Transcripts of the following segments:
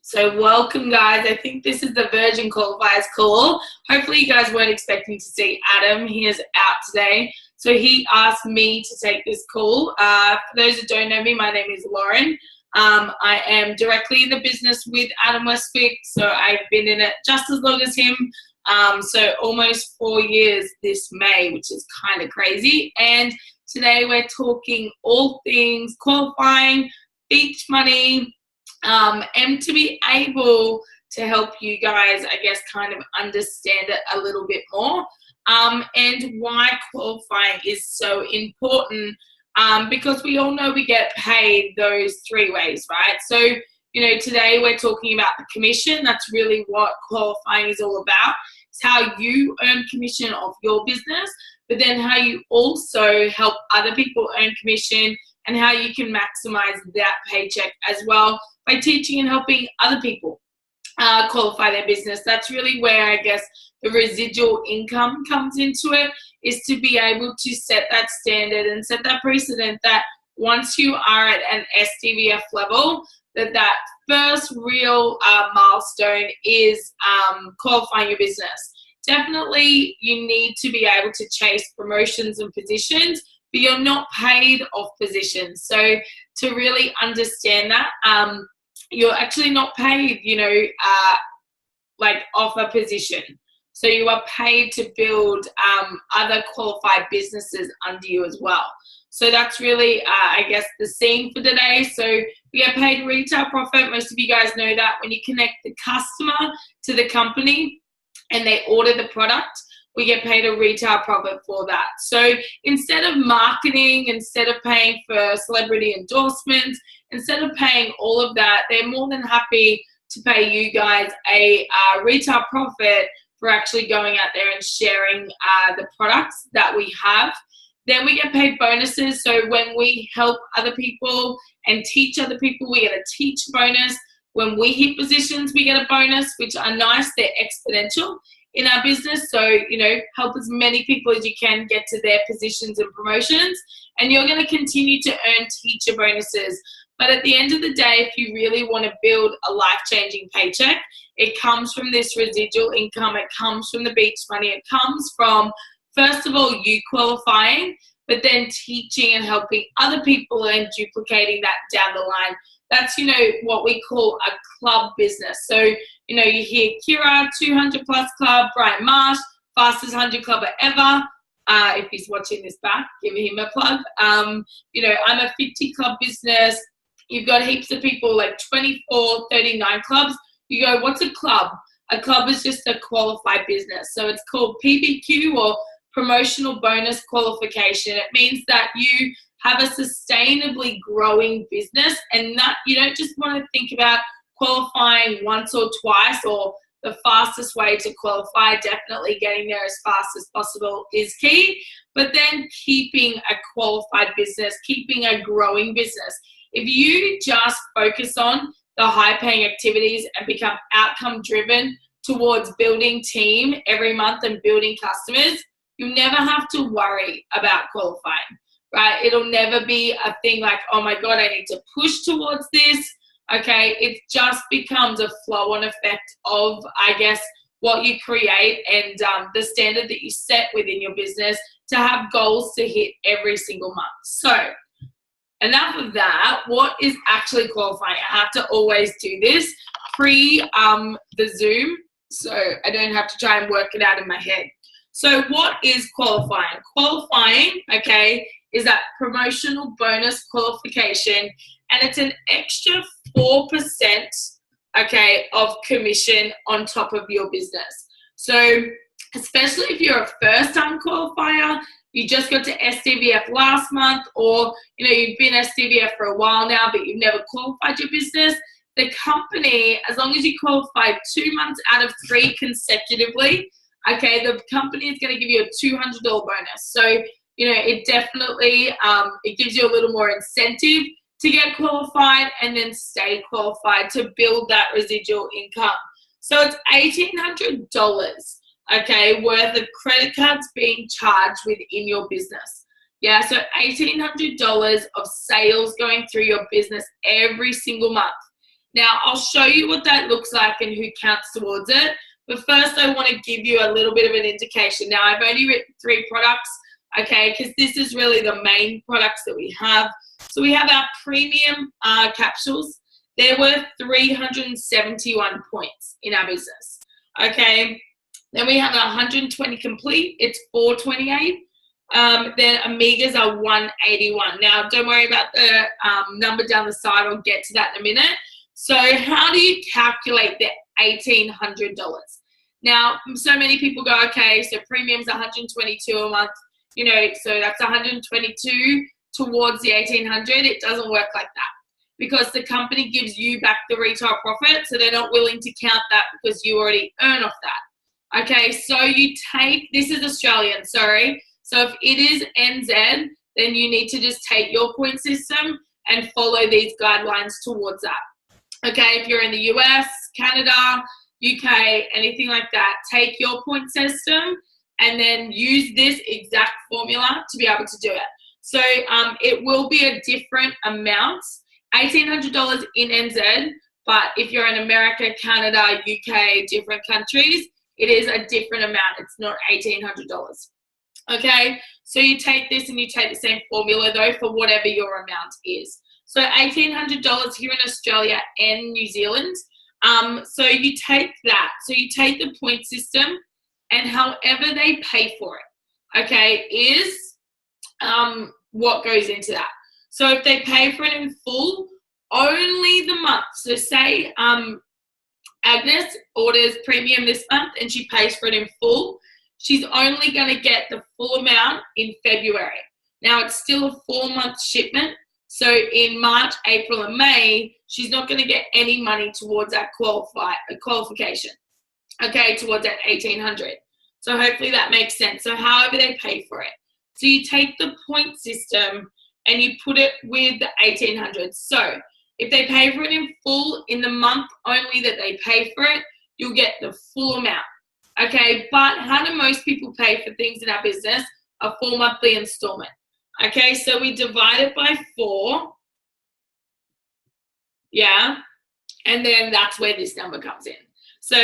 So welcome, guys. I think this is the Virgin Qualifiers call. Hopefully you guys weren't expecting to see Adam. He is out today. So he asked me to take this call. For those that don't know me, my name is Lauren. I am directly in the business with Adam Westwick. So I've been in it just as long as him. So almost 4 years this May, which is kind of crazy. And today we're talking all things qualifying, beach money, and to be able to help you guys, I guess, kind of understand it a little bit more, and why qualifying is so important, because we all know we get paid those 3 ways, right? So, today we're talking about the commission. That's really what qualifying is all about. It's how you earn commission off your business, but then how you also help other people earn commission and how you can maximize that paycheck as well by teaching and helping other people qualify their business. That's really where, I guess, the residual income comes into it, is to be able to set that standard and set that precedent that once you are at an SDVF level, that first real milestone is qualifying your business. Definitely you need to be able to chase promotions and positions, but you're not paid off positions. So to really understand that, you're actually not paid, like off a position. So you are paid to build other qualified businesses under you as well. So that's really, I guess, the scene for today. So we get paid retail profit. Most of you guys know that when you connect the customer to the company and they order the product, we get paid a retail profit for that. So instead of marketing, instead of paying for celebrity endorsements, instead of paying all of that, they're more than happy to pay you guys a retail profit for actually going out there and sharing the products that we have. Then we get paid bonuses. So when we help other people and teach other people, we get a teach bonus. When we hit positions, we get a bonus, which are nice. They're exponential in our business. So, help as many people as you can get to their positions and promotions, and you're going to continue to earn teacher bonuses. But at the end of the day, if you really want to build a life-changing paycheck, it comes from this residual income. It comes from the beach money. It comes from, first of all, you qualifying, but then teaching and helping other people and duplicating that down the line. That's, what we call a club business. So, you hear Kira, 200 plus club, Brian Marsh, fastest 100 clubber ever. If he's watching this back, give him a plug. I'm a 50 club business. You've got heaps of people like 24, 39 clubs. You go, what's a club? A club is just a qualified business. So it's called PBQ, or promotional bonus qualification. It means that you have a sustainably growing business, and that you don't just want to think about qualifying once or twice, or the fastest way to qualify. Definitely getting there as fast as possible is key, but then keeping a qualified business, keeping a growing business. If you just focus on the high paying activities and become outcome driven towards building team every month and building customers, you never have to worry about qualifying, right? It'll never be a thing like, oh my God, I need to push towards this. Okay, it just becomes a flow-on effect of, I guess, what you create and the standard that you set within your business to have goals to hit every single month. So enough of that. What is actually qualifying? I have to always do this pre the Zoom, so I don't have to try and work it out in my head. So what is qualifying? Qualifying, okay, is that promotional bonus qualification, and it's an extra 4%, okay, of commission on top of your business. So especially if you're a first-time qualifier, you just got to SDVF last month, or you've been SDVF for a while now, but you've never qualified your business, the company, as long as you qualified 2 months out of 3 consecutively, okay, the company is going to give you a $200 bonus. So, it definitely, it gives you a little more incentive to get qualified and then stay qualified to build that residual income. So it's $1,800, okay, worth of credit cards being charged within your business. Yeah, so $1,800 of sales going through your business every single month. Now, I'll show you what that looks like and who counts towards it. But first, I want to give you a little bit of an indication. Now, I've only written 3 products, okay, because this is really the main products that we have. So we have our premium capsules. They're worth 371 points in our business, okay. Then we have 120 complete. It's 428. Then Amigas are 181. Now, don't worry about the number down the side. I'll get to that in a minute. So how do you calculate the $1,800? Now, so many people go, okay, so premium's 122 a month, you know, so that's 122 towards the 1,800. It doesn't work like that because the company gives you back the retail profit, so they're not willing to count that because you already earn off that. Okay, so you take, this is Australian, sorry. So if it is NZ, then you need to just take your point system and follow these guidelines towards that. Okay, if you're in the US, Canada, UK, anything like that, take your point system and then use this exact formula to be able to do it. So it will be a different amount, $1,800 in NZ, but if you're in America, Canada, UK, different countries, it is a different amount. It's not $1,800. Okay, so you take this and you take the same formula though for whatever your amount is. So $1,800 here in Australia and New Zealand. So you take that. So you take the point system and however they pay for it, okay, is what goes into that. So if they pay for it in full, only the month. So say Agnes orders premium this month and she pays for it in full. She's only going to get the full amount in February. Now, it's still a 4-month shipment. So in March, April, and May, she's not going to get any money towards that qualification, okay, towards that $1,800. So hopefully that makes sense. So however they pay for it. So you take the point system and you put it with the $1,800. So if they pay for it in full in the month only that they pay for it, you'll get the full amount. Okay, but how do most people pay for things in our business? A 4-monthly installment. Okay, so we divide it by 4. Yeah, and then that's where this number comes in. So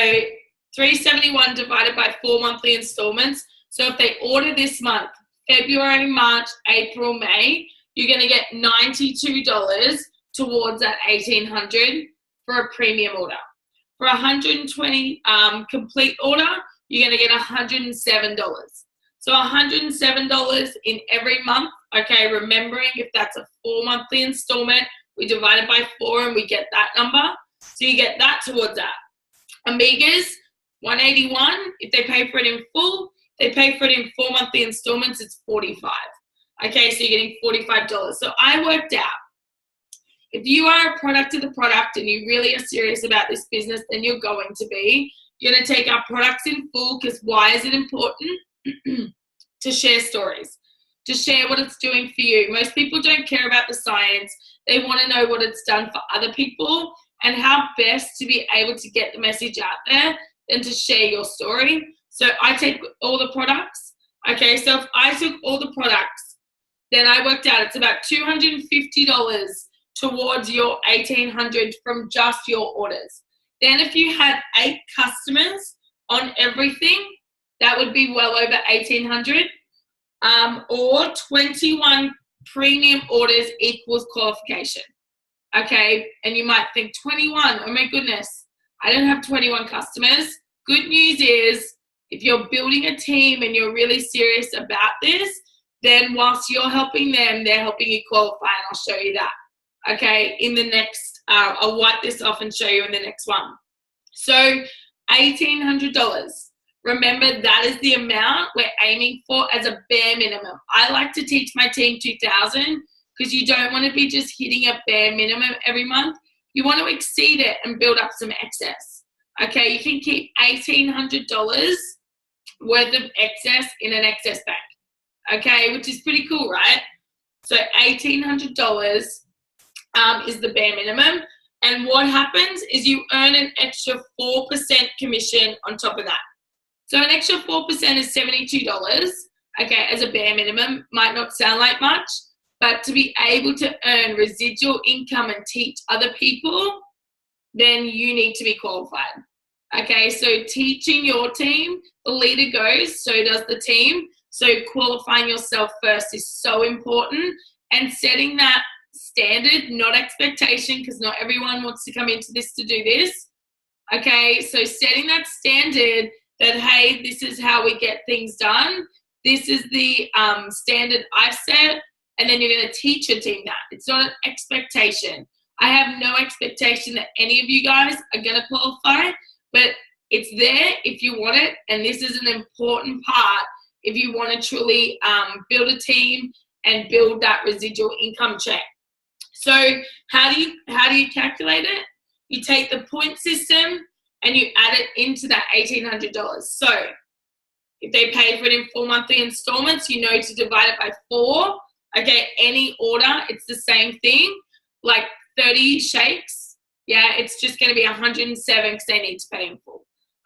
371 divided by 4 monthly installments. So if they order this month, February, March, April, May, you're going to get $92 towards that $1,800 for a premium order. For 120 complete order, you're going to get $107. So $107 in every month. Okay, remembering if that's a 4 monthly installment, we divide it by 4 and we get that number. So you get that towards that. Amigas, 181. If they pay for it in full, they pay for it in 4 monthly installments, it's 45. Okay, so you're getting $45. So I worked out, if you are a product of the product and you really are serious about this business, then you're going to be. You're going to take our products in full because why is it important? To share stories, to share what it's doing for you. Most people don't care about the science. They want to know what it's done for other people and how best to be able to get the message out there than to share your story. So I take all the products. Okay, so if I took all the products, then I worked out it's about $250 towards your $1,800 from just your orders. Then if you had 8 customers on everything, that would be well over $1,800. Or 21 premium orders equals qualification. Okay, and you might think 21, oh my goodness, I don't have 21 customers. Good news is if you're building a team and you're really serious about this, then whilst you're helping them, they're helping you qualify, and I'll show you that. Okay, in the next, I'll wipe this off and show you in the next one. So $1,800. Remember, that is the amount we're aiming for as a bare minimum. I like to teach my team 2,000 because you don't want to be just hitting a bare minimum every month. You want to exceed it and build up some excess. Okay, you can keep $1,800 worth of excess in an excess bank. Okay, which is pretty cool, right? So $1,800 is the bare minimum. And what happens is you earn an extra 4% commission on top of that. So an extra 4% is $72, okay, as a bare minimum. Might not sound like much, but to be able to earn residual income and teach other people, then you need to be qualified. Okay, so teaching your team, the leader goes, so does the team. So qualifying yourself first is so important, and setting that standard, not expectation, because not everyone wants to come into this to do this. Okay, so setting that standard that, hey, this is how we get things done. This is the standard I've set, and then you're going to teach your team that. It's not an expectation. I have no expectation that any of you guys are going to qualify, but it's there if you want it, and this is an important part if you want to truly build a team and build that residual income check. So how do you calculate it? You take the point system and you add it into that $1,800. So if they pay for it in 4 monthly installments, you know to divide it by 4. Okay, any order, it's the same thing. Like 30 shakes, yeah, it's just going to be 107 because they need to pay in full.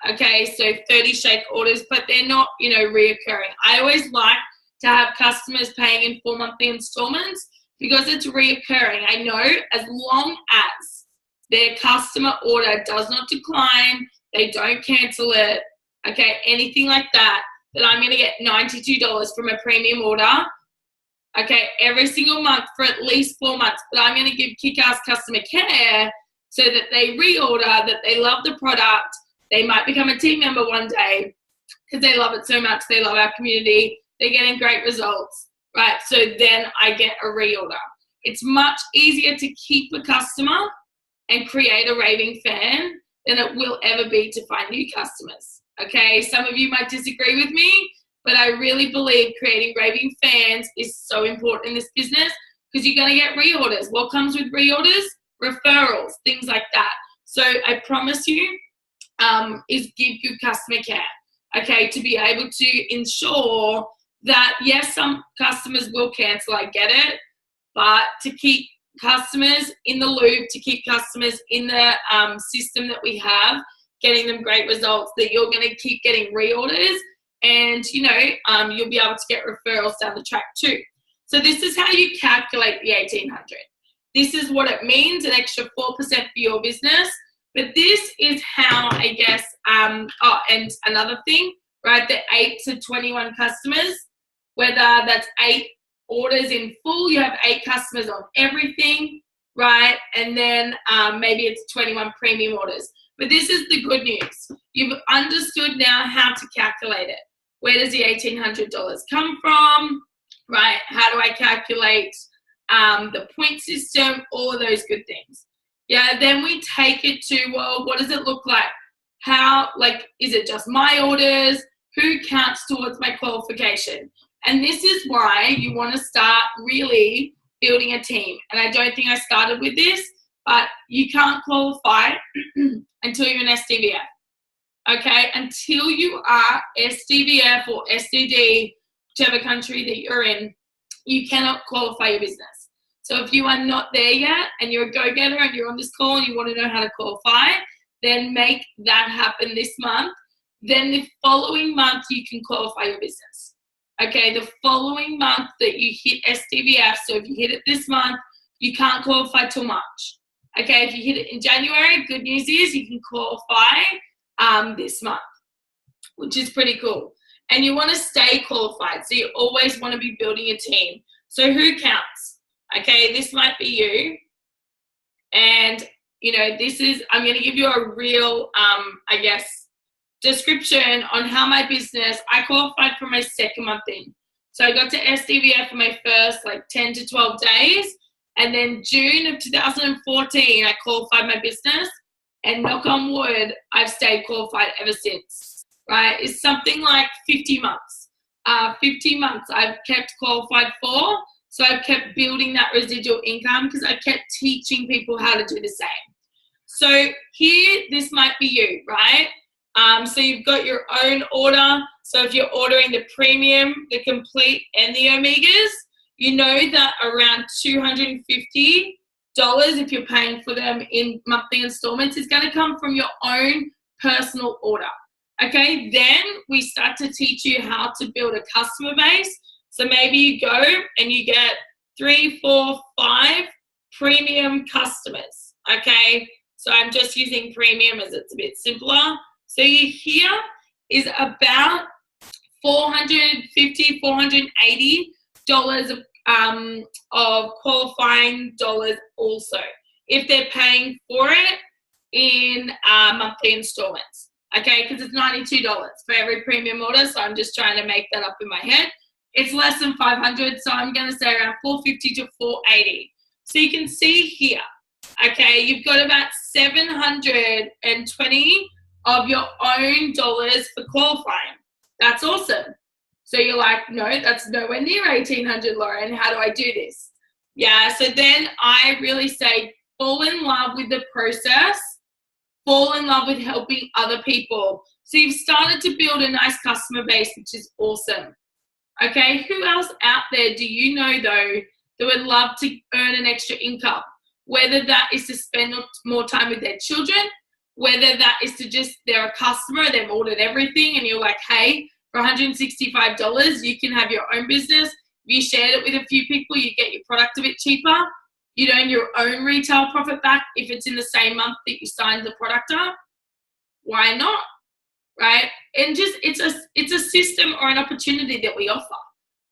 Okay, so 30 shake orders, but they're not, reoccurring. I always like to have customers paying in 4 monthly installments because it's reoccurring. I know as long as their customer order does not decline, they don't cancel it, okay, anything like that, that I'm going to get $92 from a premium order, okay, every single month for at least 4 months. But I'm going to give kick-ass customer care so that they reorder, that they love the product. They might become a team member one day because they love it so much. They love our community. They're getting great results, right? So then I get a reorder. It's much easier to keep a customer and create a raving fan than it will ever be to find new customers, okay? Some of you might disagree with me, but I really believe creating raving fans is so important in this business because you're going to get reorders. What comes with reorders? Referrals, things like that. So I promise you, is give good customer care, okay, to be able to ensure that, yes, some customers will cancel, I get it, but to keep customers in the loop, to keep customers in the system that we have, getting them great results, that you're going to keep getting reorders, and, you'll be able to get referrals down the track too. So this is how you calculate the 1,800. This is what it means, an extra 4% for your business. But this is how, I guess, and another thing, right, the 8 to 21 customers, whether that's 8 orders in full, you have 8 customers on everything, right, and then maybe it's 21 premium orders. But this is the good news. You've understood now how to calculate it. Where does the $1,800 come from, right? How do I calculate the point system, all of those good things. Yeah, then we take it to, well, what does it look like? How, is it just my orders? Who counts towards my qualification? And this is why you want to start really building a team. And I don't think I started with this, but you can't qualify until you're an SDVF. Okay, until you are SDVF or SDD, whichever country that you're in, you cannot qualify your business. So if you are not there yet and you're a go-getter and you're on this call and you want to know how to qualify, then make that happen this month. Then the following month you can qualify your business. Okay, the following month that you hit SDVF, so if you hit it this month, you can't qualify till March. Okay, if you hit it in January, good news is you can qualify this month, which is pretty cool. And you want to stay qualified, so you always want to be building a team. So who counts? Okay, this might be you. And, this is, I'm going to give you a real, description on how my business, I qualified for my second month in. So I got to SDVF for my first 10 to 12 days. And then June of 2014, I qualified my business. And knock on wood, I've stayed qualified ever since, right? It's something like 50 months. 50 months I've kept qualified for. So I've kept building that residual income because I kept teaching people how to do the same. So here, this might be you, right? So you've got your own order. So if you're ordering the premium, the complete, and the omegas, you know that around $250, if you're paying for them in monthly installments, is going to come from your own personal order. Okay, then we start to teach you how to build a customer base. So maybe you go and you get 3, 4, 5 premium customers, okay? So I'm just using premium as it's a bit simpler. So here is about $450, $480 of qualifying dollars also, if they're paying for it in monthly installments. Okay, because it's $92 for every premium order. So I'm just trying to make that up in my head. It's less than 500, so I'm going to say around 450 to 480. So you can see here, okay, you've got about 720 of your own dollars for qualifying. That's awesome. So you're like, no, that's nowhere near 1,800, Lauren. How do I do this? Yeah, so then I really say fall in love with the process, fall in love with helping other people. So you've started to build a nice customer base, which is awesome. Okay, who else out there do you know, though, that would love to earn an extra income? Whether that is to spend more time with their children, whether that is to just, they're a customer, they've ordered everything, and you're like, hey, for $165, you can have your own business. If you shared it with a few people, you get your product a bit cheaper. You'd earn your own retail profit back if it's in the same month that you signed the product up. Why not? Right? And just it's a system or an opportunity that we offer.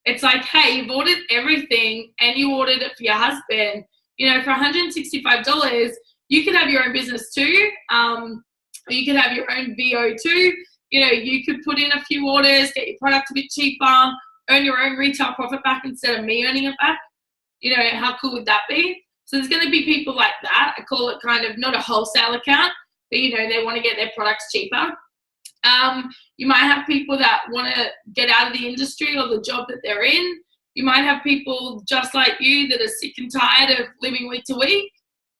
It's like, hey, you've ordered everything and you ordered it for your husband. You know, for $165, you could have your own business too. Or you could have your own VO too. You know, you could put in a few orders, get your product a bit cheaper, earn your own retail profit back instead of me earning it back. You know, how cool would that be? So there's going to be people like that. I call it kind of not a wholesale account, but, you know, they want to get their products cheaper. You might have people that want to get out of the industry or the job that they're in. You might have people just like you that are sick and tired of living week to week.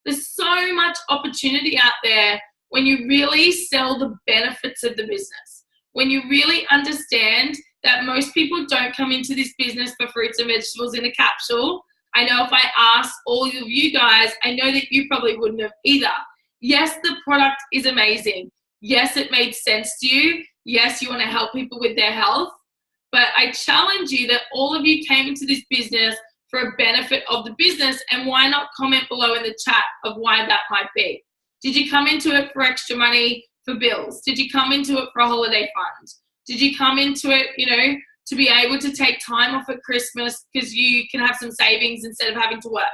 There's so much opportunity out there when you really sell the benefits of the business. When you really understand that most people don't come into this business for fruits and vegetables in a capsule. I know if I asked all of you guys, I know that you probably wouldn't have either. Yes, the product is amazing. Yes, it made sense to you. Yes, you want to help people with their health. But I challenge you that all of you came into this business for a benefit of the business, and why not comment below in the chat of why that might be. Did you come into it for extra money for bills? Did you come into it for a holiday fund? Did you come into it, you know, to be able to take time off at Christmas because you can have some savings instead of having to work?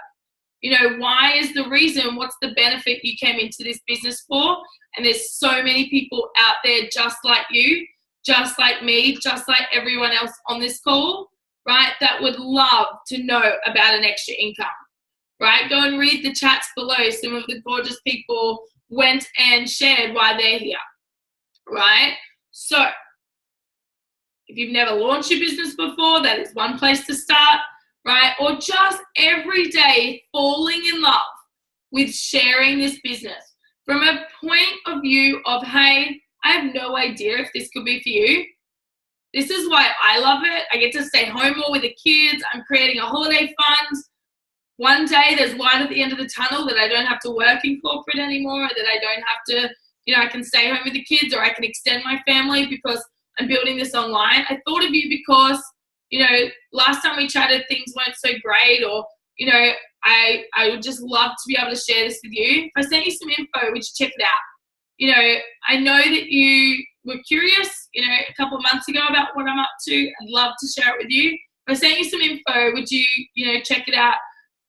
You know, why is the reason? What's the benefit you came into this business for? And there's so many people out there just like you, just like me, just like everyone else on this call, right, that would love to know about an extra income, right? Go and read the chats below. Some of the gorgeous people went and shared why they're here, right? So if you've never launched your business before, that is one place to start, right? Or just every day falling in love with sharing this business from a point of view of, hey, I have no idea if this could be for you. This is why I love it. I get to stay home more with the kids. I'm creating a holiday fund. One day there's light at the end of the tunnel that I don't have to work in corporate anymore, or that I don't have to, you know, I can stay home with the kids, or I can extend my family because I'm building this online. I thought of you because, you know, last time we chatted, things weren't so great, or, you know, I would just love to be able to share this with you. If I sent you some info, would you check it out? You know, I know that you were curious, you know, a couple of months ago about what I'm up to. I'd love to share it with you. If I sent you some info, would you, you know, check it out?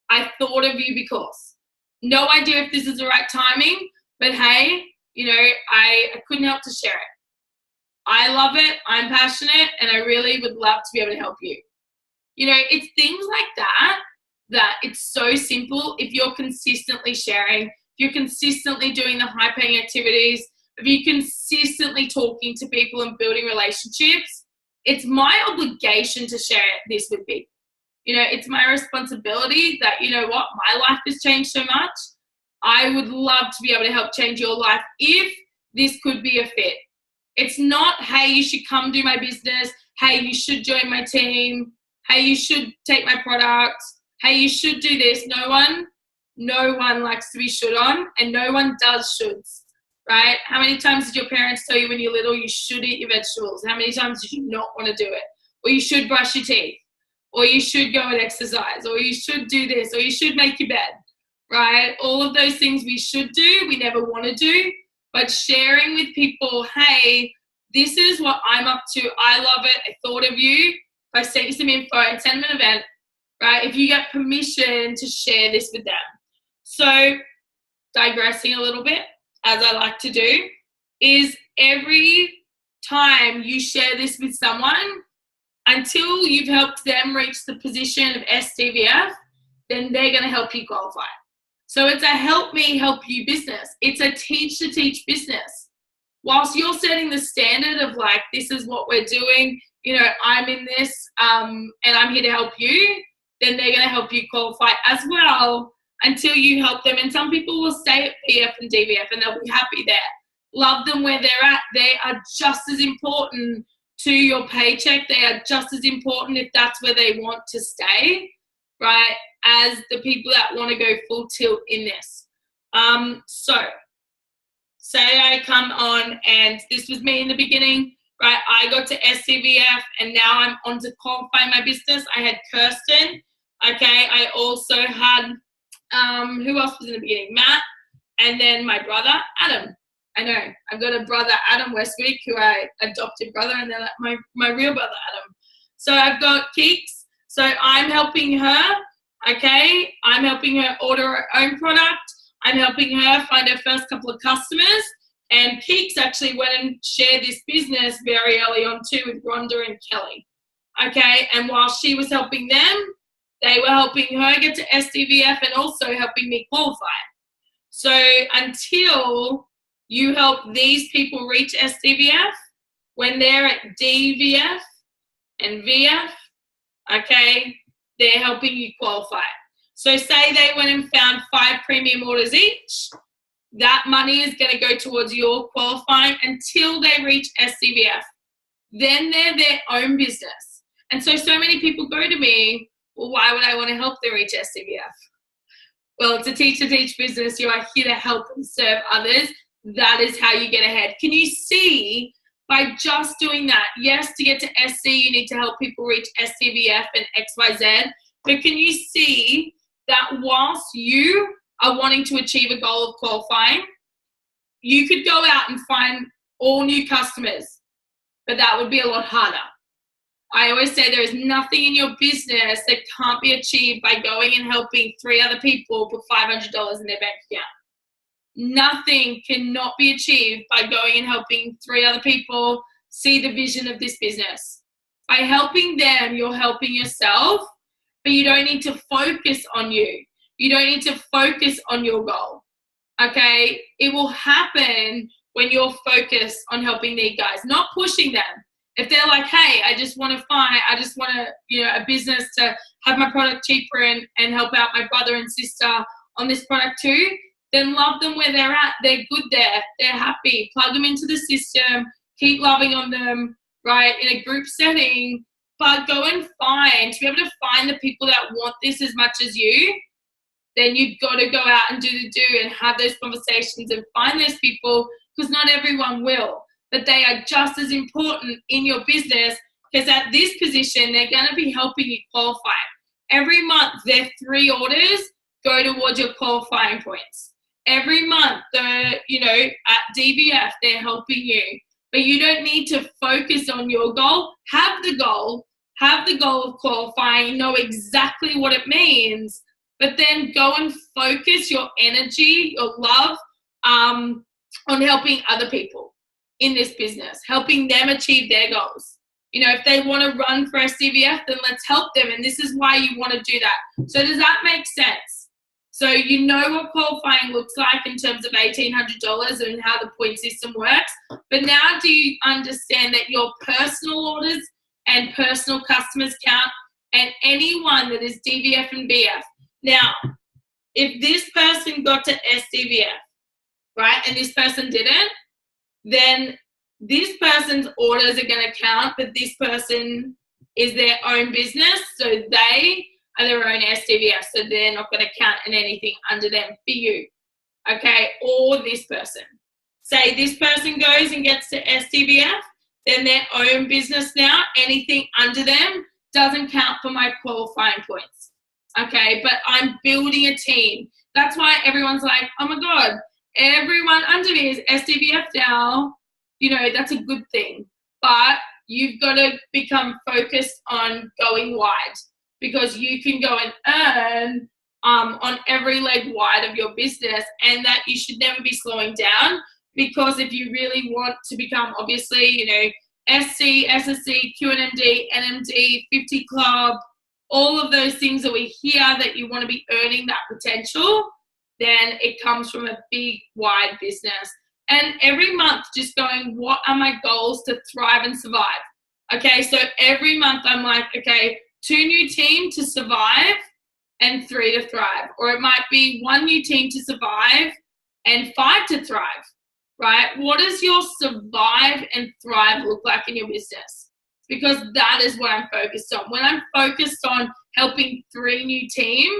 I thought of you because. No idea if this is the right timing, but hey, you know, I couldn't help to share it. I love it. I'm passionate, and I really would love to be able to help you. You know, it's things like that it's so simple if you're consistently sharing, if you're consistently doing the high-paying activities, if you're consistently talking to people and building relationships. It's my obligation to share this with people. You know, it's my responsibility that, you know what, my life has changed so much. I would love to be able to help change your life if this could be a fit. It's not, hey, you should come do my business. Hey, you should join my team. Hey, you should take my product. Hey, you should do this. No one likes to be should on, and no one does shoulds, right? How many times did your parents tell you when you're little you should eat your vegetables? How many times did you not want to do it? Or you should brush your teeth, or you should go and exercise, or you should do this, or you should make your bed, right? All of those things we should do, we never want to do, but sharing with people, hey, this is what I'm up to. I love it. I thought of you. If I sent you some info and send them an event, right? If you get permission to share this with them. So digressing a little bit, as I like to do, is every time you share this with someone, until you've helped them reach the position of SDVF, then they're going to help you qualify. So it's a help me, help you business. It's a teach to teach business. Whilst you're setting the standard of like, this is what we're doing, you know, I'm in this and I'm here to help you, then they're going to help you qualify as well until you help them. And some people will stay at PF and DVF and they'll be happy there. Love them where they're at. They are just as important to your paycheck. They are just as important if that's where they want to stay, right, as the people that want to go full tilt in this. So say I come on, and this was me in the beginning, right? I got to SCVF and now I'm on to qualify my business. I had Kirsten, okay? I also had, who else was in the beginning? Matt, and then my brother, Adam. I know, I've got a brother, Adam Westwick, who I adopted brother, and then my real brother, Adam. So I've got Keeks. So I'm helping her, okay? I'm helping her order her own product. I'm helping her find her first couple of customers. And Keeks actually went and shared this business very early on too with Rhonda and Kelly, okay? And while she was helping them, they were helping her get to SDVF and also helping me qualify. So until you help these people reach SDVF, when they're at DVF and VF, okay, they're helping you qualify. So say they went and found 5 premium orders each, that money is going to go towards your qualifying until they reach SDVF. Then they're their own business. And so many people go to me, well, why would I want to help them reach SDVF? Well, it's a teach-to-teach business. You are here to help and serve others. That is how you get ahead. Can you see by just doing that? Yes, to get to SC, you need to help people reach SDVF and XYZ. But can you see that whilst you are wanting to achieve a goal of qualifying, you could go out and find all new customers, but that would be a lot harder. I always say there is nothing in your business that can't be achieved by going and helping 3 other people put $500 in their bank account. Nothing cannot be achieved by going and helping 3 other people see the vision of this business. By helping them, you're helping yourself, but you don't need to focus on you. You don't need to focus on your goal, okay? It will happen when you're focused on helping these guys, not pushing them. If they're like, hey, I just want a business to have my product cheaper and help out my brother and sister on this product too, then love them where they're at. They're good there. They're happy. Plug them into the system. Keep loving on them, right, in a group setting. But go and to be able to find the people that want this as much as you, then you've got to go out and do the do and have those conversations and find those people, because not everyone will. But they are just as important in your business, because at this position, they're going to be helping you qualify. Every month, their 3 orders go towards your qualifying points. Every month, at DVF, they're helping you. But you don't need to focus on your goal. Have the goal of qualifying, know exactly what it means, but then go and focus your energy, your love on helping other people in this business, helping them achieve their goals. You know, if they want to run for SDVF, then let's help them. And this is why you want to do that. So does that make sense? So you know what qualifying looks like in terms of $1,800 and how the point system works. But now do you understand that your personal orders and personal customers count, and anyone that is DVF and VF? Now, if this person got to SDVF, right, and this person didn't, then this person's orders are going to count, but this person is their own business, so they are their own SDVF, so they're not going to count in anything under them for you, okay? Or this person. Say this person goes and gets to SDVF, then their own business now, anything under them doesn't count for my qualifying points, okay? But I'm building a team. that's why everyone's like, oh my God, everyone under me is SDVF now. You know, that's a good thing. But you've got to become focused on going wide, because you can go and earn on every leg wide of your business, and that you should never be slowing down. Because if you really want to become, obviously, you know, SC, SSC, QNMD, NMD, 50 Club, all of those things that we hear that you want to be earning that potential, then it comes from a big, wide business. And every month just going, what are my goals to thrive and survive? Okay, so every month I'm like, okay, 2 new team to survive and 3 to thrive. Or it might be 1 new team to survive and 5 to thrive, right? What does your survive and thrive look like in your business? Because that is what I'm focused on. When I'm focused on helping 3 new team,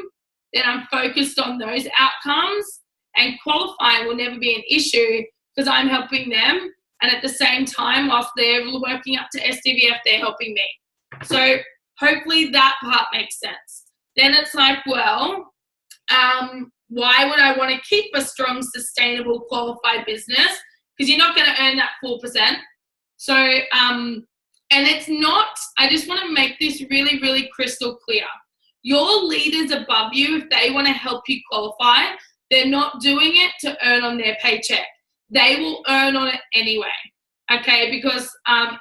then I'm focused on those outcomes, and qualifying will never be an issue because I'm helping them. And at the same time, whilst they're working up to SDVF, they're helping me. So hopefully that part makes sense. Then it's like, well, why would I want to keep a strong, sustainable, qualified business? Because you're not going to earn that 4%. So, and it's not, I just want to make this really, really crystal clear. Your leaders above you, if they want to help you qualify, they're not doing it to earn on their paycheck. They will earn on it anyway, okay? Because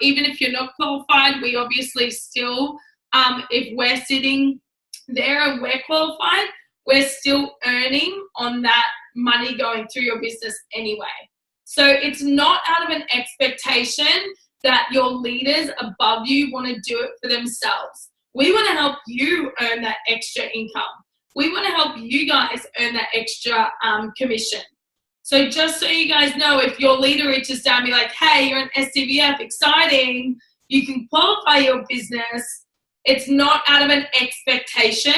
even if you're not qualified, we obviously still, if we're sitting there and we're qualified, we're still earning on that money going through your business anyway. So it's not out of an expectation that your leaders above you want to do it for themselves. We want to help you earn that extra income. We want to help you guys earn that extra commission. So just so you guys know, if your leader reaches down and be like, hey, you're an SDVF, exciting, you can qualify your business, it's not out of an expectation.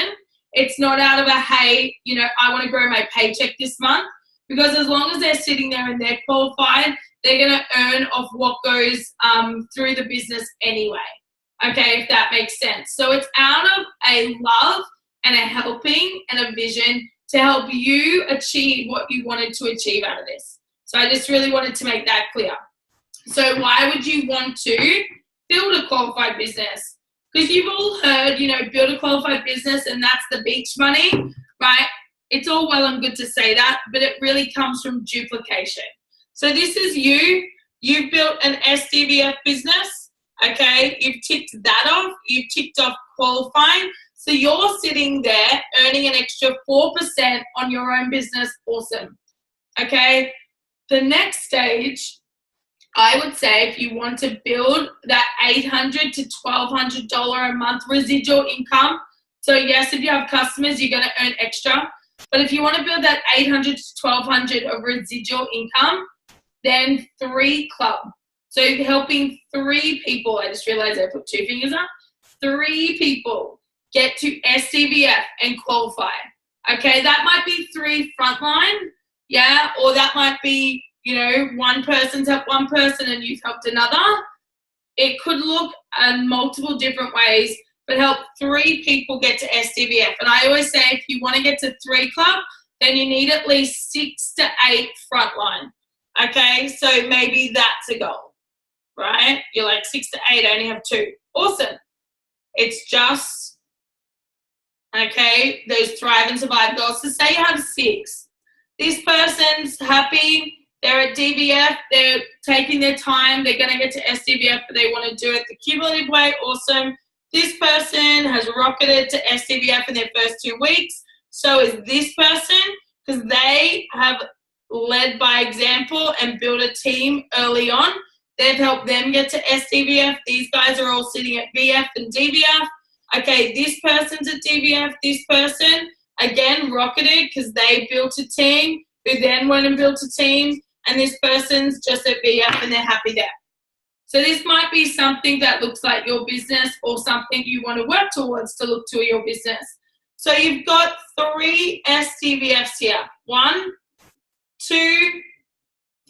It's not out of a, hey, you know, I want to grow my paycheck this month. Because as long as they're sitting there and they're qualified, they're going to earn off what goes through the business anyway. Okay, if that makes sense. So it's out of a love and a helping and a vision to help you achieve what you wanted to achieve out of this. So I just really wanted to make that clear. So why would you want to build a qualified business? Because you've all heard, you know, build a qualified business and that's the beach money, right? It's all well and good to say that, but it really comes from duplication. So this is you. You've built an SDVF business, okay? You've ticked that off. You've ticked off qualifying. So you're sitting there earning an extra 4% on your own business. Awesome, okay? The next stage, I would say, if you want to build that $800 to $1,200 a month residual income, so yes, if you have customers, you're going to earn extra. But if you want to build that $800 to $1,200 of residual income, then 3 club. So helping 3 people, I just realized I put 2 fingers up, 3 people get to SDVF and qualify. Okay, that might be 3 frontline, yeah, or that might be, you know, one person's helped one person and you've helped another. It could look in multiple different ways, but help 3 people get to SDVF. And I always say, if you want to get to 3 club, then you need at least 6 to 8 frontline. Okay, so maybe that's a goal, right? You're like 6 to 8, I only have 2. Awesome. It's just, okay, those thrive and survive goals. So say you have 6. This person's happy, they're at DVF, they're taking their time, they're going to get to SDVF, but they want to do it the cumulative way. Awesome. This person has rocketed to SDVF in their first 2 weeks. So is this person, because they have led by example and built a team early on. They've helped them get to SDVF. These guys are all sitting at VF and DVF. Okay, this person's at DVF. This person, again, rocketed because they built a team, who then went and built a team. And this person's just at VF and they're happy there. So this might be something that looks like your business or something you want to work towards to look to your business. So you've got 3 SDVFs here. 1, 2,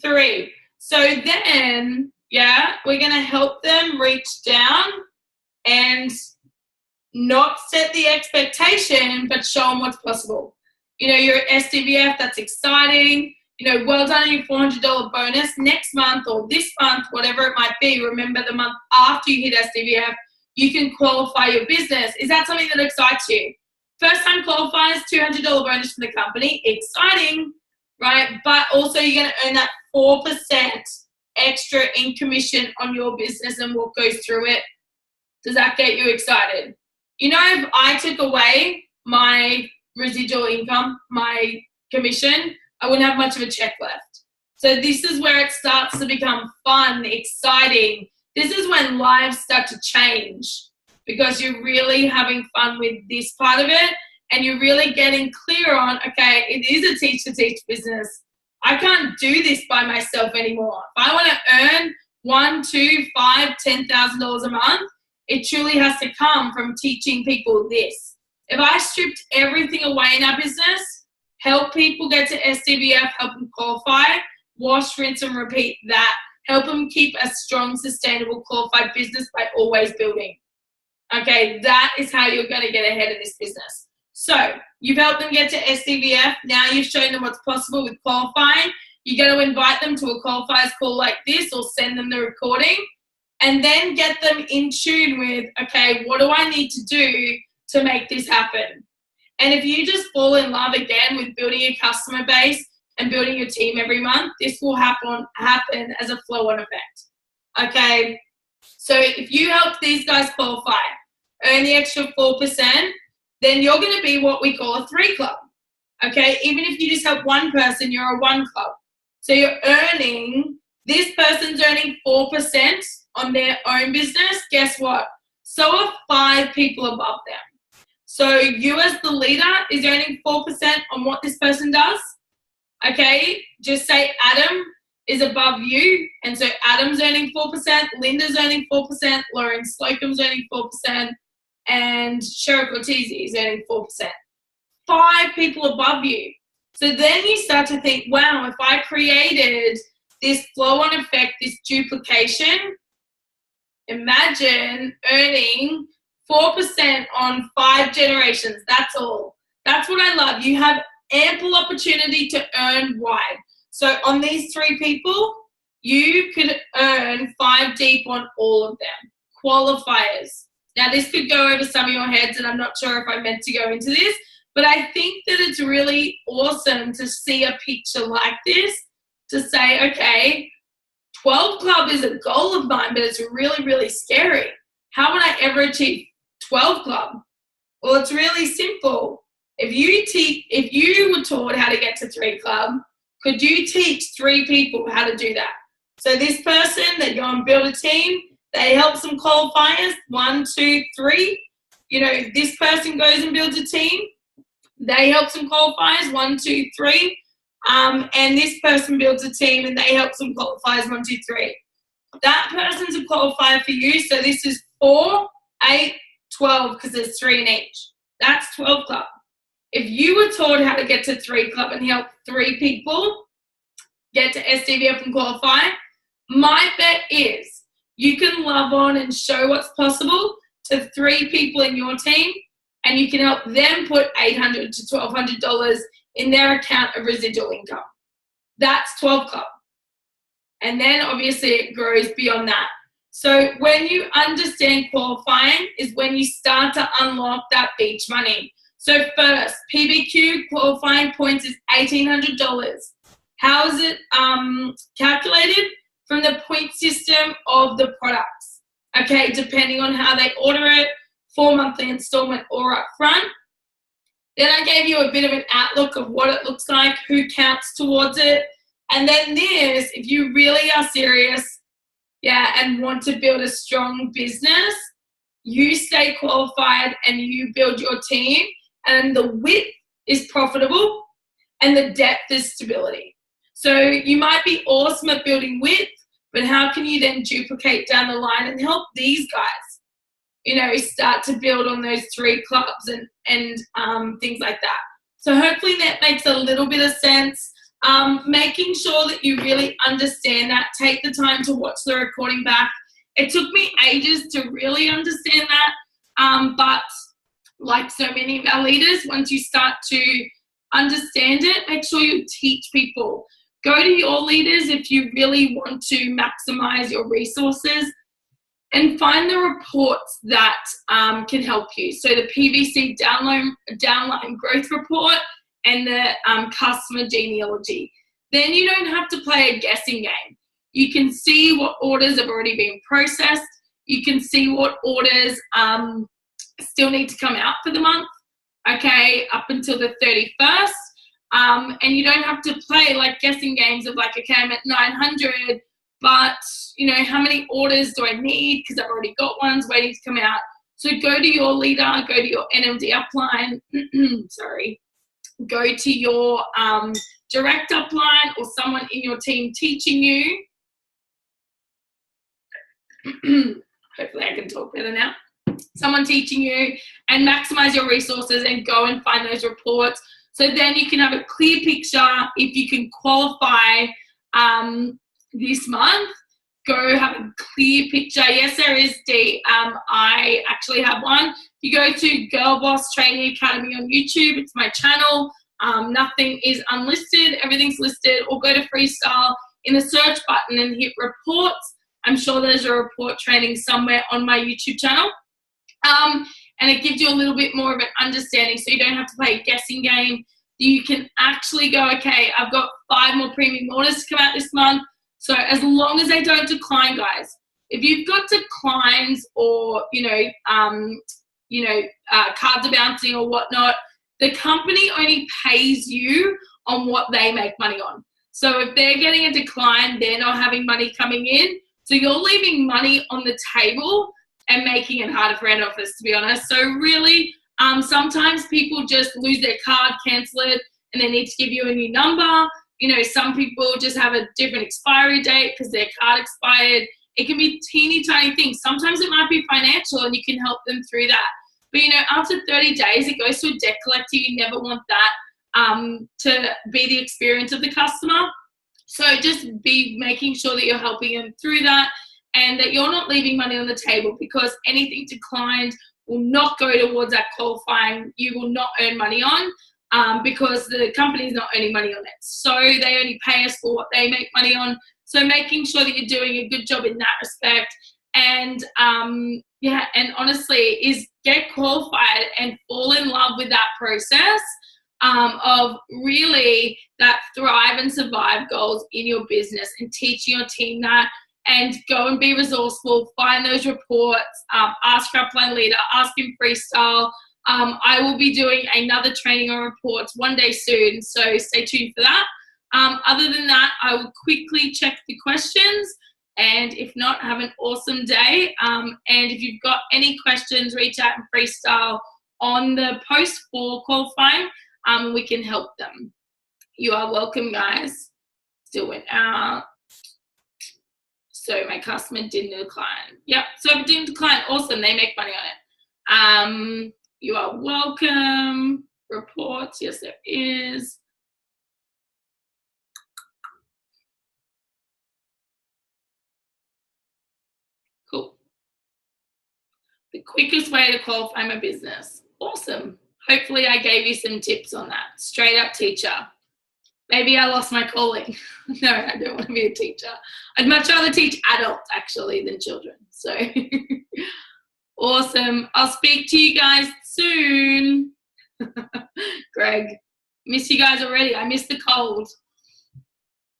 3. So then, yeah, we're going to help them reach down and not set the expectation, but show them what's possible. You know, you're at SDVF, that's exciting. You know, well done on your $400 bonus. Next month or this month, whatever it might be, remember the month after you hit SDVF, you can qualify your business. Is that something that excites you? First time qualifiers, $200 bonus from the company. Exciting, right? But also you're going to earn that 4% extra in commission on your business and what goes through it. Does that get you excited? You know, if I took away my residual income, my commission, I wouldn't have much of a check left. So this is where it starts to become fun, exciting. This is when lives start to change because you're really having fun with this part of it and you're really getting clear on, okay, it is a teach-to-teach business. I can't do this by myself anymore. If I want to earn $1,000, $2,000, $5,000, $10,000 a month, it truly has to come from teaching people this. If I stripped everything away in our business, help people get to SDVF, help them qualify, wash, rinse, and repeat that. Help them keep a strong, sustainable, qualified business by always building. Okay, that is how you're going to get ahead of this business. So you've helped them get to SDVF. Now you've shown them what's possible with qualifying. You're going to invite them to a qualifiers call like this or send them the recording and then get them in tune with, okay, what do I need to do to make this happen? And if you just fall in love again with building your customer base and building your team every month, this will happen as a flow-on effect. Okay, so if you help these guys qualify, earn the extra 4%, then you're going to be what we call a 3 club. Okay, even if you just help one person, you're a 1 club. So you're earning, this person's earning 4% on their own business. Guess what? So are 5 people above them. So you as the leader is earning 4% on what this person does. Okay, just say Adam is above you. And so Adam's earning 4%, Linda's earning 4%, Lauren Slocum's earning 4%, and Cheryl Cortese is earning 4%. 5 people above you. So then you start to think, wow, if I created this flow-on effect, this duplication, imagine earning 4% on 5 generations. That's all. That's what I love. You have ample opportunity to earn wide. So on these 3 people, you could earn 5 deep on all of them. Qualifiers. Now, this could go over some of your heads, and I'm not sure if I meant to go into this, but I think that it's really awesome to see a picture like this, to say, okay, 12 club is a goal of mine, but it's really, really scary. How would I ever achieve 12 club? Well, it's really simple. If you were taught how to get to 3 club, could you teach 3 people how to do that? So this person, they go and build a team, they help some qualifiers, 1, 2, 3. You know, this person goes and builds a team, they help some qualifiers, 1, 2, 3. And this person builds a team and they help some qualifiers, 1, 2, 3. That person's a qualifier for you. So this is 4, 8, 12, because there's 3 in each. That's 12 club. If you were taught how to get to 3 club and help 3 people get to SDVF and qualify, my bet is you can love on and show what's possible to 3 people in your team, and you can help them put $800 to $1,200 in their account of residual income. That's 12 club. And then obviously it grows beyond that. So when you understand qualifying is when you start to unlock that beach money. So first, PBQ qualifying points is $1,800. How is it calculated? From the point system of the products. Okay, depending on how they order it, 4 monthly installment or up front. Then I gave you a bit of an outlook of what it looks like, who counts towards it. And then this, if you really are serious, and want to build a strong business, you stay qualified and you build your team, and the width is profitable and the depth is stability. So you might be awesome at building width, but how can you then duplicate down the line and help these guys, you know, start to build on those 3 clubs and things like that. So hopefully that makes a little bit of sense. Making sure that you really understand that. Take the time to watch the recording back. It took me ages to really understand that, but like so many of our leaders, once you start to understand it. Make sure you teach people. Go to your leaders if you really want to maximize your resources, and find the reports that can help you. So the PVC downline growth report and the customer genealogy. Then you don't have to play a guessing game. You can see what orders have already been processed. You can see what orders still need to come out for the month, okay, up until the 31st. And you don't have to play like guessing games of like, okay, I'm at 900, but you know, how many orders do I need? Because I've already got ones waiting to come out. So go to your leader, go to your NMD upline, sorry, go to your direct upline or someone in your team teaching you. Hopefully I can talk better now. Someone teaching you, and maximize your resources and go and find those reports. So then you can have a clear picture if you can qualify this month. Go have a clear picture. Yes, there is Dee. I actually have one. You go to Girl Boss Training Academy on YouTube. It's my channel. Nothing is unlisted. Everything's listed. Or go to Freestyle in the search button and hit reports. I'm sure there's a report training somewhere on my YouTube channel. And it gives you a little bit more of an understanding, so you don't have to play a guessing game. You can actually go, okay, I've got 5 more premium orders to come out this month. So as long as they don't decline, guys, if you've got declines or, cards are bouncing or whatnot, the company only pays you on what they make money on. So if they're getting a decline, they're not having money coming in. So you're leaving money on the table and making it harder for head office, to be honest. So really, sometimes people just lose their card, cancel it, and they need to give you a new number. You know, some people just have a different expiry date because their card expired. It can be teeny tiny things. Sometimes it might be financial and you can help them through that. But, you know, after 30 days, it goes to a debt collector. You never want that to be the experience of the customer. So just be making sure that you're helping them through that and that you're not leaving money on the table, because anything declined will not go towards that qualifying. You will not earn money on because the company is not earning money on it. So they only pay us for what they make money on. So making sure that you're doing a good job in that respect. And and honestly, is get qualified and fall in love with that process of really that thrive and survive goals in your business, and teaching your team that, and go and be resourceful, find those reports, ask your upline leader, ask him Freestyle. I will be doing another training on reports one day soon, so stay tuned for that. Other than that, I will quickly check the questions, and if not, have an awesome day. And if you've got any questions, reach out and Freestyle on the post for qualifying. We can help them. You are welcome, guys. Still went out. So my customer didn't decline. Yep, so if it didn't decline, awesome. They make money on it. You are welcome. Reports, yes, there is. Cool. The quickest way to qualify my business. Awesome. Hopefully I gave you some tips on that. Straight up teacher. Maybe I lost my calling. No, I don't want to be a teacher. I'd much rather teach adults actually than children. So awesome. I'll speak to you guys soon. Greg, miss you guys already. I miss the cold.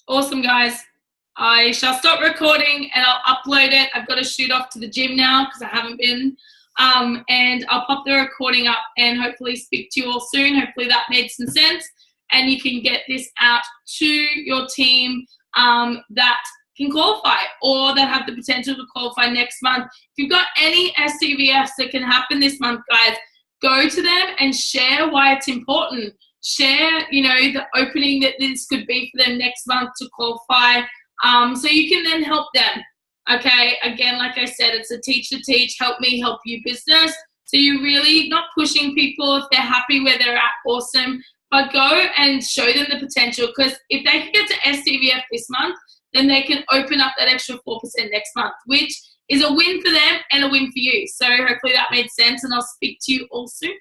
Awesome, guys. I shall stop recording and I'll upload it. I've got to shoot off to the gym now because I haven't been. And I'll pop the recording up and hopefully speak to you all soon. Hopefully that made some sense. And you can get this out to your team that can qualify or that have the potential to qualify next month. If you've got any SCVFs that can happen this month, guys, go to them and share why it's important. Share, the opening that this could be for them next month to qualify, so you can then help them. Okay, again, like I said, it's a teach to teach, help me, help you business. So you're really not pushing people. If they're happy where they're at, awesome. But go and show them the potential, because if they can get to SCVF this month, then they can open up that extra 4% next month, which is a win for them and a win for you. So hopefully that made sense, and I'll speak to you all soon.